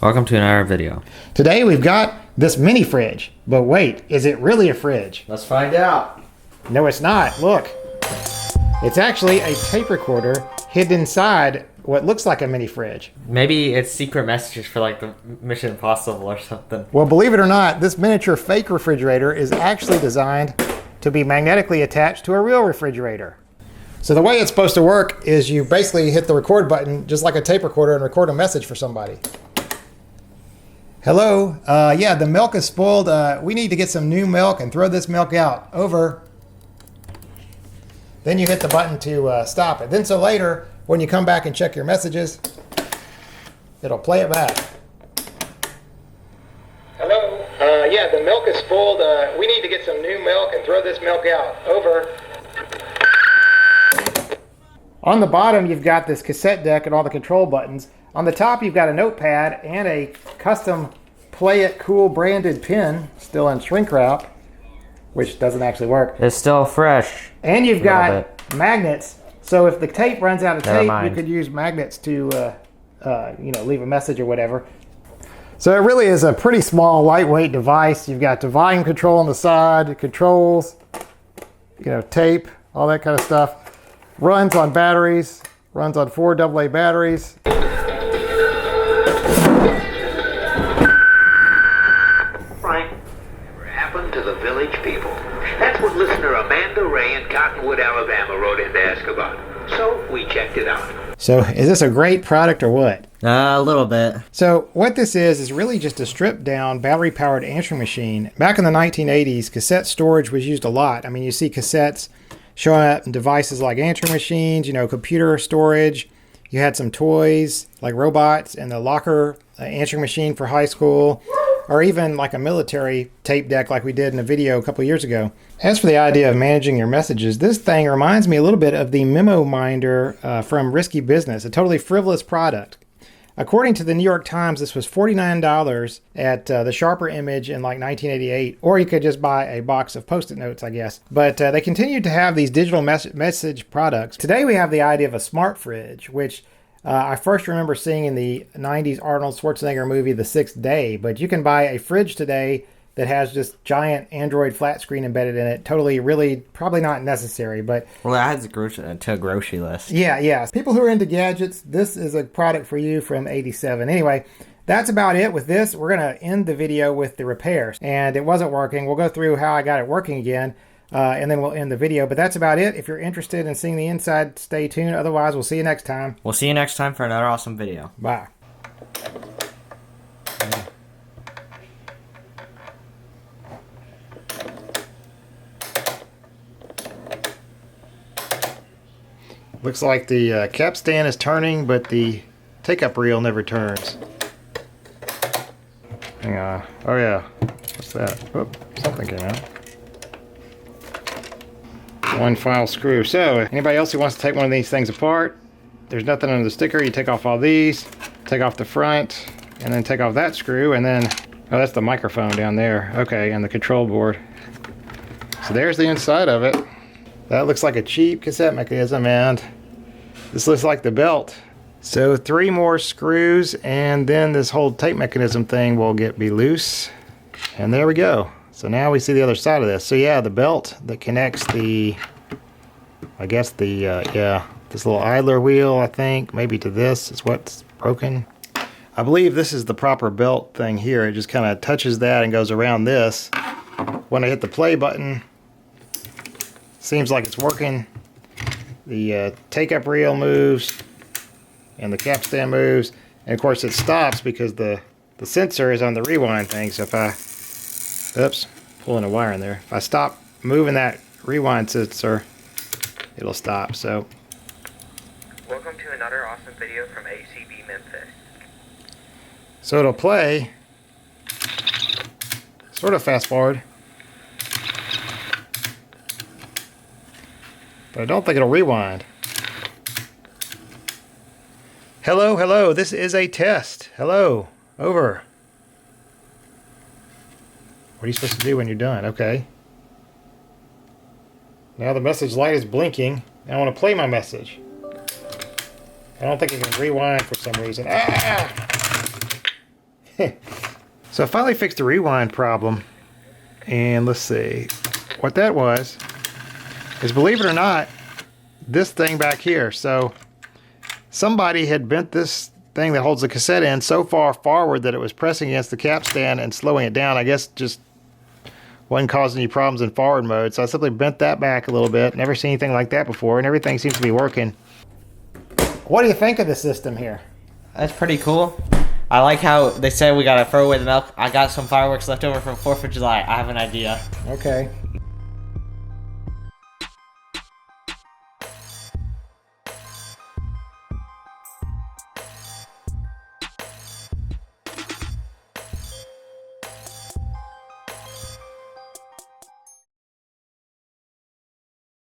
Welcome to another video. Today we've got this mini fridge, but wait, is it really a fridge? Let's find out. No, it's not. Look, it's actually a tape recorder hidden inside what looks like a mini fridge. Maybe it's secret messages for like the Mission Impossible or something. Well, believe it or not, this miniature fake refrigerator is actually designed to be magnetically attached to a real refrigerator. So the way it's supposed to work is you basically hit the record button just like a tape recorder and record a message for somebody. Hello, yeah, the milk is spoiled. We need to get some new milk and throw this milk out. Over. Then you hit the button to stop it. Then so later, when you come back and check your messages, it'll play it back. Hello, yeah, the milk is spoiled. We need to get some new milk and throw this milk out. Over. On the bottom, you've got this cassette deck and all the control buttons. On the top, you've got a notepad and a custom Play It Cool branded pen, still in shrink wrap, which doesn't actually work. It's still fresh. And you've got magnets, so if the tape runs out of tape, you could use magnets to, leave a message or whatever. So it really is a pretty small, lightweight device. You've got the volume control on the side, controls, tape, all that kind of stuff. Runs on batteries, runs on 4 AA batteries. That's what listener Amanda Ray in Cottonwood, Alabama wrote in to ask about. So we checked it out. So is this a great product or what? A little bit. So what this is really just a stripped down battery powered answering machine. Back in the 1980s, cassette storage was used a lot. I mean, you see cassettes showing up in devices like answering machines, computer storage. You had some toys like robots and the locker answering machine for high school, or even like a military tape deck like we did in a video a couple years ago. As for the idea of managing your messages, this thing reminds me a little bit of the Memo Minder from Risky Business, a totally frivolous product. According to the New York Times, this was $49 at the Sharper Image in like 1988, or you could just buy a box of Post-it notes, I guess. But they continued to have these digital message products. Today we have the idea of a smart fridge, which I first remember seeing in the 90s Arnold Schwarzenegger movie The Sixth Day, but you can buy a fridge today that has just giant Android flat screen embedded in it. Totally, really, probably not necessary, but... Well, that adds to a grocery list. Yeah. People who are into gadgets, this is a product for you from 87. Anyway, that's about it with this. We're going to end the video with the repairs. And it wasn't working. We'll go through how I got it working again, and then we'll end the video. But that's about it. If you're interested in seeing the inside, stay tuned. Otherwise, we'll see you next time. We'll see you next time for another awesome video. Bye. Looks like the cap stand is turning, but the take-up reel never turns. Hang on. Oh yeah. What's that? Oop, something came out. One file screw. So, anybody else who wants to take one of these things apart, there's nothing under the sticker. You take off all these, take off the front, and then take off that screw, and then, oh, that's the microphone down there. Okay, and the control board. So there's the inside of it. That looks like a cheap cassette mechanism, and this looks like the belt. So 3 more screws, and then this whole tape mechanism thing will be loose. And there we go. So now we see the other side of this. So yeah, the belt that connects the, I guess this little idler wheel, I think, maybe to this is what's broken. I believe this is the proper belt thing here. It just kind of touches that and goes around this. When I hit the play button, seems like it's working. The take-up reel moves, and the capstan moves, and of course it stops because the sensor is on the rewind thing. So if I, oops, pulling a wire in there. If I stop moving that rewind sensor, it'll stop. So, Welcome to another awesome video from ACB Memphis. So it'll play, sort of fast forward. But I don't think it'll rewind. Hello, this is a test. Hello, over. What are you supposed to do when you're done? Okay. Now the message light is blinking. I want to play my message. I don't think it can rewind for some reason. Ah! So I finally fixed the rewind problem. And let's see. What that was is, believe it or not, this thing back here. So somebody had bent this thing that holds the cassette in so far forward that it was pressing against the capstan and slowing it down. I guess just wasn't causing any problems in forward mode. So I simply bent that back a little bit. Never seen anything like that before, and everything seems to be working. What do you think of the system here? That's pretty cool. I like how they said we gotta throw away the milk. I got some fireworks left over from 4th of July. I have an idea. Okay.